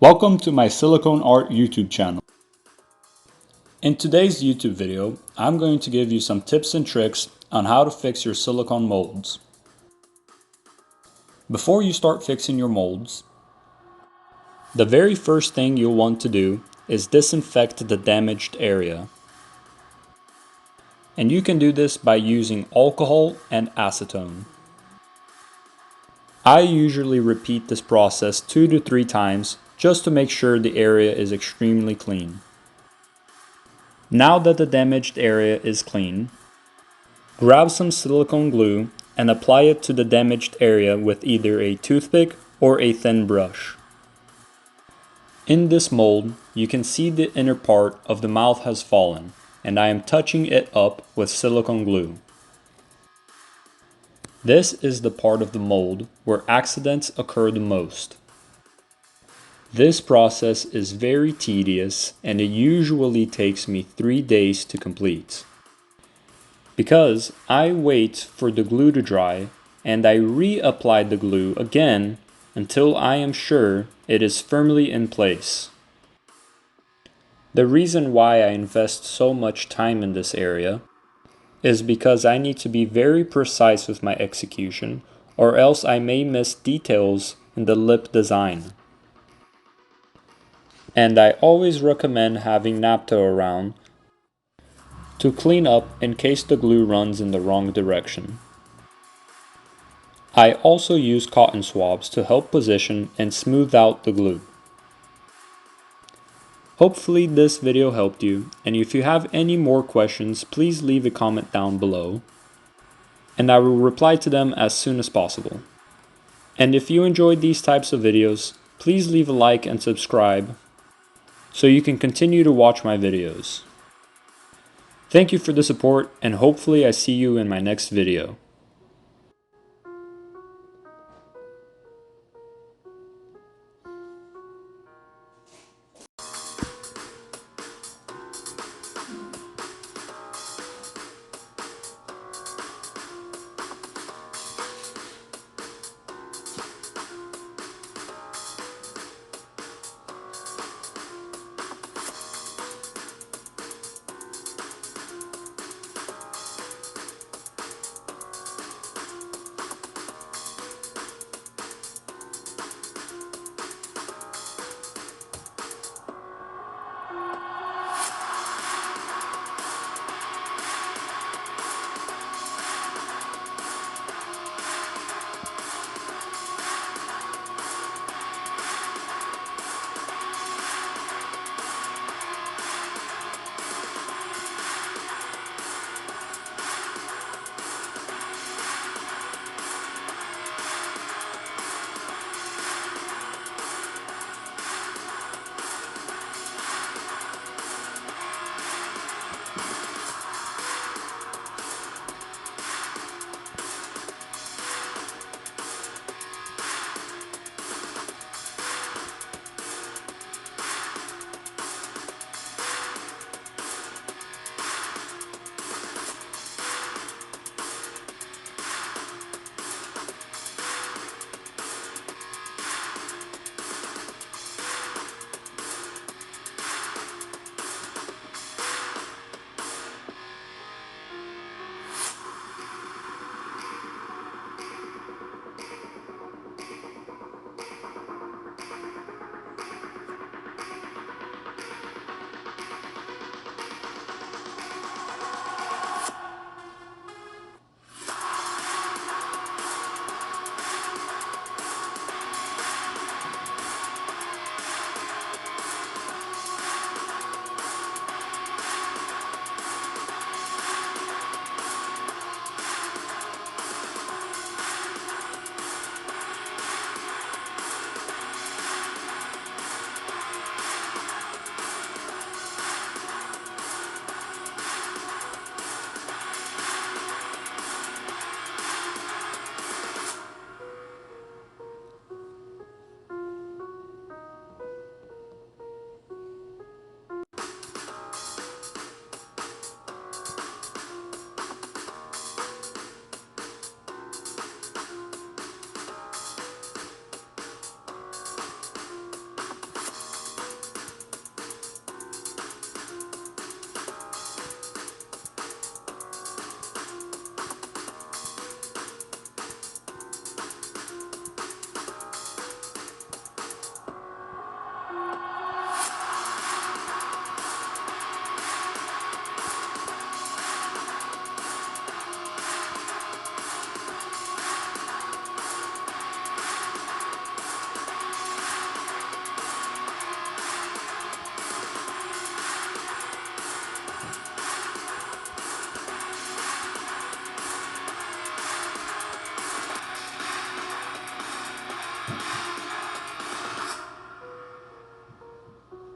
Welcome to my Silicone Art YouTube channel. In today's YouTube video, I'm going to give you some tips and tricks on how to fix your silicone molds. Before you start fixing your molds, the very first thing you'll want to do is disinfect the damaged area. And you can do this by using alcohol and acetone. I usually repeat this process 2 to 3 times just to make sure the area is extremely clean. Now that the damaged area is clean, grab some silicone glue and apply it to the damaged area with either a toothpick or a thin brush. In this mold, you can see the inner part of the mouth has fallen, and I am touching it up with silicone glue. This is the part of the mold where accidents occur the most. This process is very tedious and it usually takes me 3 days to complete. Because I wait for the glue to dry and I reapply the glue again until I am sure it is firmly in place. The reason why I invest so much time in this area is because I need to be very precise with my execution, or else I may miss details in the lip design. And I always recommend having naphtha around to clean up in case the glue runs in the wrong direction. I also use cotton swabs to help position and smooth out the glue. Hopefully this video helped you, and if you have any more questions, please leave a comment down below, and I will reply to them as soon as possible. And if you enjoyed these types of videos, please leave a like and subscribe so you can continue to watch my videos. Thank you for the support, and hopefully I see you in my next video.